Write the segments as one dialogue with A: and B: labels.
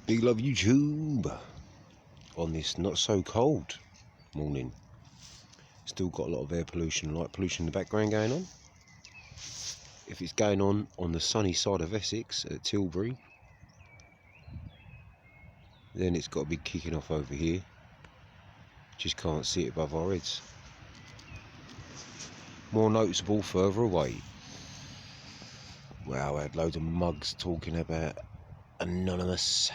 A: Big love YouTube on this not so cold morning. Still got a lot of air pollution, light pollution in the background going on. If it's going on the sunny side of Essex at Tilbury, then it's got to be kicking off over here. Just can't see it above our heads. More noticeable further away. Wow, I had loads of mugs talking about Anonymous.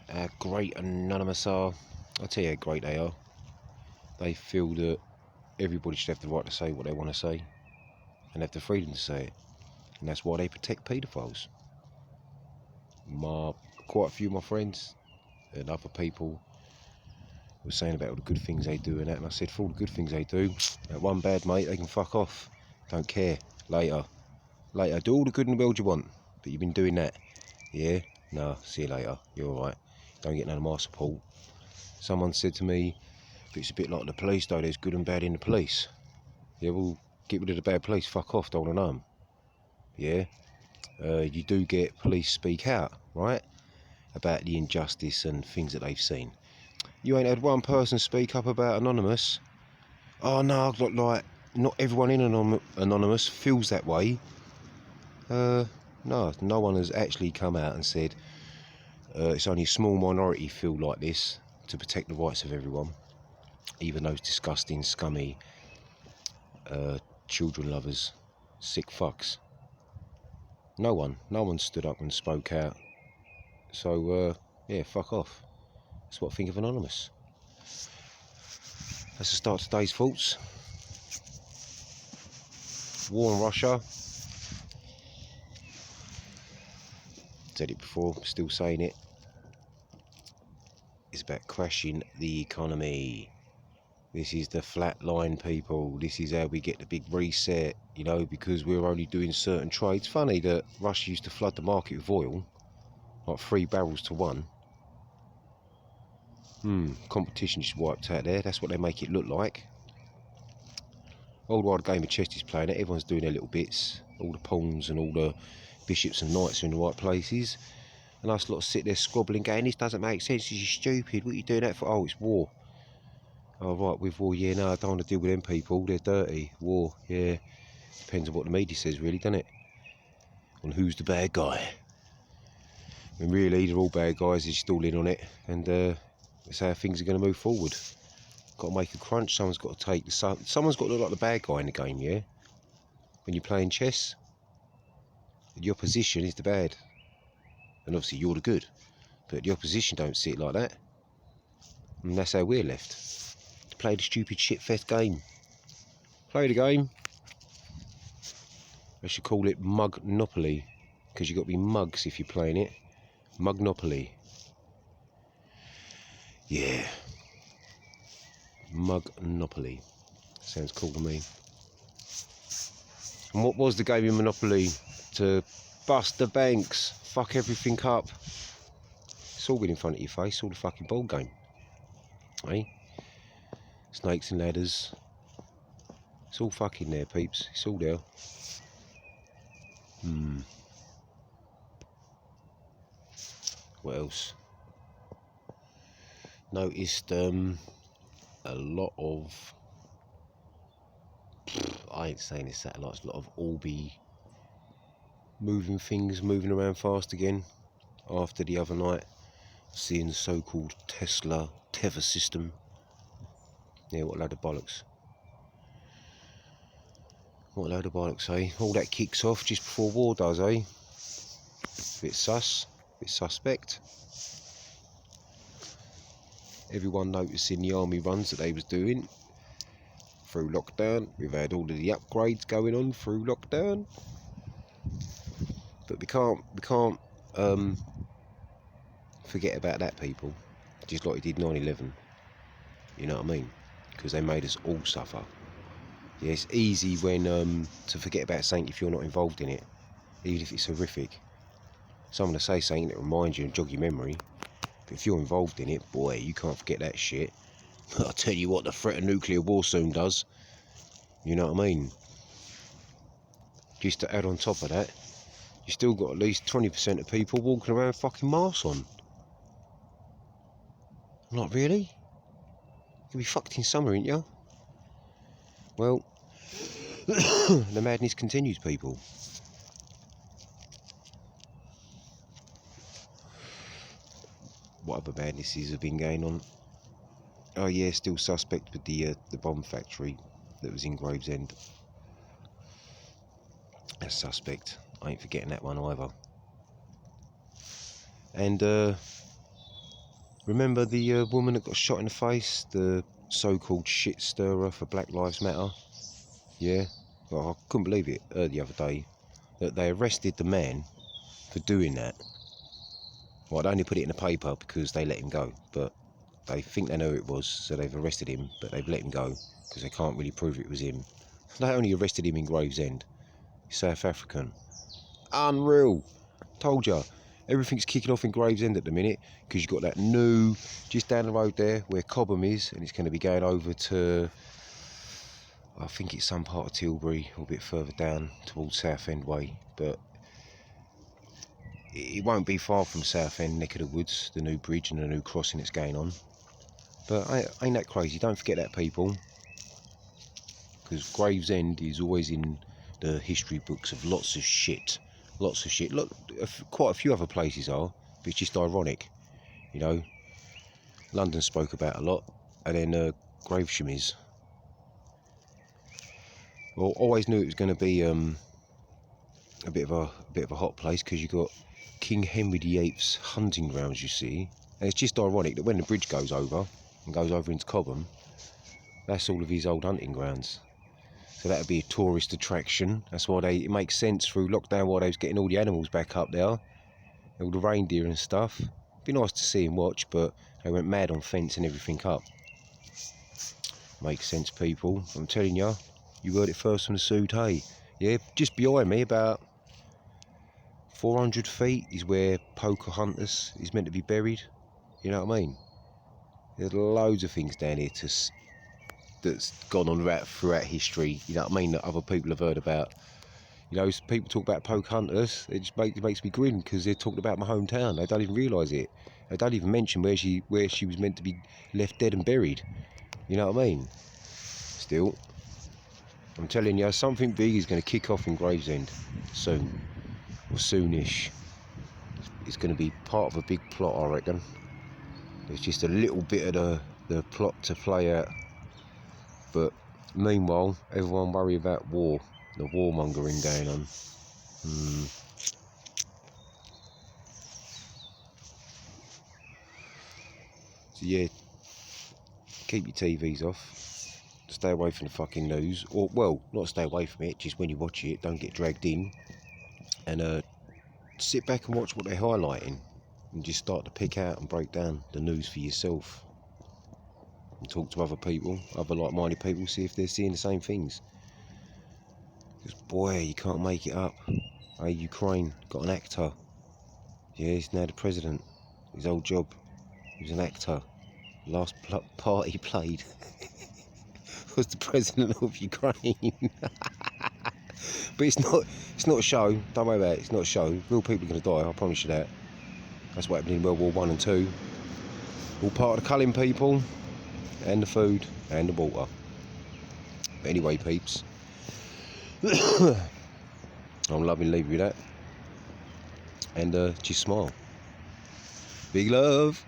A: How great Anonymous are. I'll tell you how great they are. They feel that everybody should have the right to say what they want to say and have the freedom to say it. And that's why they protect paedophiles. Quite a few of my friends and other people were saying about all the good things they do and that, and I said, for all the good things they do, that one bad mate, they can fuck off. Don't care. Later, do all the good in the world you want, but you've been doing that. Yeah? No, see you later. You're alright. Don't get none of my support. Someone said to me, but it's a bit like the police though, there's good and bad in the police. Yeah, well, get rid of the bad police, fuck off, don't want to know them. Yeah? You do get police speak out, right? About the injustice and things that they've seen. You ain't had one person speak up about Anonymous. Oh no, like not everyone in Anonymous feels that way. No one has actually come out and said it's only a small minority feel like this to protect the rights of everyone. Even those disgusting, scummy children lovers, sick fucks. No one stood up and spoke out. So yeah, fuck off. That's what I think of Anonymous. That's the start of today's thoughts. War in Russia. Said it before, still saying it. It's about crashing the economy. This is the flat line, people. This is how we get the big reset, you know, because we're only doing certain trades. Funny that Russia used to flood the market with oil, like 3 barrels to 1. Competition just wiped out there. That's what they make it look like. All while the game of chess is playing it, everyone's doing their little bits. All the pawns and all the bishops and knights are in the right places. And us lot sit there squabbling, going, this doesn't make sense, this is stupid, what are you doing that for? Oh, it's war. Oh, right, with war, yeah, no, I don't want to deal with them people, they're dirty. War, yeah, depends on what the media says, really, doesn't it? On who's the bad guy. And really, they're all bad guys, they're just all in on it. And that's how things are going to move forward. Got to make a crunch, someone's got to take the someone's got to look like the bad guy in the game, yeah? When you're playing chess, the opposition is the bad. And obviously you're the good. But the opposition don't see it like that. And that's how we're left. To play the stupid shit-fest game. Play the game. I should call it Mugnopoly. Because you've got to be mugs if you're playing it. Mugnopoly. Yeah. Mugnopoly. Sounds cool to me. And what was the game in Monopoly? To bust the banks, fuck everything up. It's all been in front of your face, all the fucking ball game. Eh? Snakes and ladders. It's all fucking there, peeps. It's all there. What else? Noticed a lot of, I ain't saying it's satellites, a lot of Orbi moving things, moving around fast again after the other night, seeing the so-called Tesla tether system. Yeah, what a load of bollocks. What a load of bollocks, eh? All that kicks off just before war does, eh? Bit sus, bit suspect. Everyone noticing the army runs that they was doing through lockdown. We've had all of the upgrades going on through lockdown. But we can't forget about that, people. Just like we did 9/11. You know what I mean? Because they made us all suffer. Yeah, it's easy when to forget about something if you're not involved in it, even if it's horrific. Someone to say something that reminds you and jog your memory. But if you're involved in it, boy, you can't forget that shit. I'll tell you what, the threat of nuclear war soon does. You know what I mean? Just to add on top of that, you still got at least 20% of people walking around fucking masks on. I'm like, really? You'll be fucked in summer, ain't you? Well, the madness continues, people. What other madnesses have been going on? Oh yeah, still suspect with the bomb factory that was in Gravesend. A suspect. I ain't forgetting that one either. And remember the woman that got shot in the face, the so-called shit stirrer for Black Lives Matter? Yeah, well, I couldn't believe it the other day that they arrested the man for doing that. Well, they only put it in the paper because they let him go, but they think they know who it was, so they've arrested him, but they've let him go because they can't really prove it was him. They only arrested him in Gravesend. He's South African. Unreal. Told ya. Everything's kicking off in Gravesend at the minute because you've got that new, just down the road there where Cobham is, and it's going to be going over to, I think it's some part of Tilbury, or a bit further down towards Southend way, but it won't be far from Southend, neck of the woods, the new bridge and the new crossing that's going on. But ain't that crazy? Don't forget that, people, because Gravesend is always in the history books of lots of shit. Lots of shit. Look, quite a few other places are, but it's just ironic, you know. London spoke about a lot, and then Gravesham is. Well, always knew it was going to be a bit of a hot place because you got King Henry VIII's hunting grounds, you see, and it's just ironic that when the bridge goes over and goes over into Cobham, that's all of his old hunting grounds. So that would be a tourist attraction. That's why it makes sense through lockdown why they was getting all the animals back up there, all the reindeer and stuff. Be nice to see and watch, but they went mad on fencing everything up. Makes sense, people. I'm telling you, you heard it first from the suit, hey? Yeah, just behind me, about 400 feet, is where Pocahontas is meant to be buried. You know what I mean? There's loads of things down here that's gone on throughout history, you know what I mean, that other people have heard about. You know, people talk about Pocahontas, it just makes me grin because they're talking about my hometown. They don't even realise it. They don't even mention where she was meant to be left dead and buried. You know what I mean? Still, I'm telling you, something big is going to kick off in Gravesend soon, or soonish. It's going to be part of a big plot, I reckon. There's just a little bit of the plot to play out. But meanwhile, everyone worry about war, the warmongering going on. So yeah, keep your TVs off. Stay away from the fucking news. Or, well, not stay away from it, just when you watch it, don't get dragged in. And sit back and watch what they're highlighting. And just start to pick out and break down the news for yourself. And talk to other people, other like-minded people, see if they're seeing the same things. Because boy, you can't make it up. Hey, Ukraine got an actor. Yeah, he's now the president. His old job, he was an actor. Last part he played was the president of Ukraine. But it's not a show. Don't worry about it. It's not a show. Real people are going to die. I promise you that. That's what happened in World War I and II. All part of the culling people. And the food and the water. But anyway, peeps, I'm loving leaving you that, and just smile. Big love.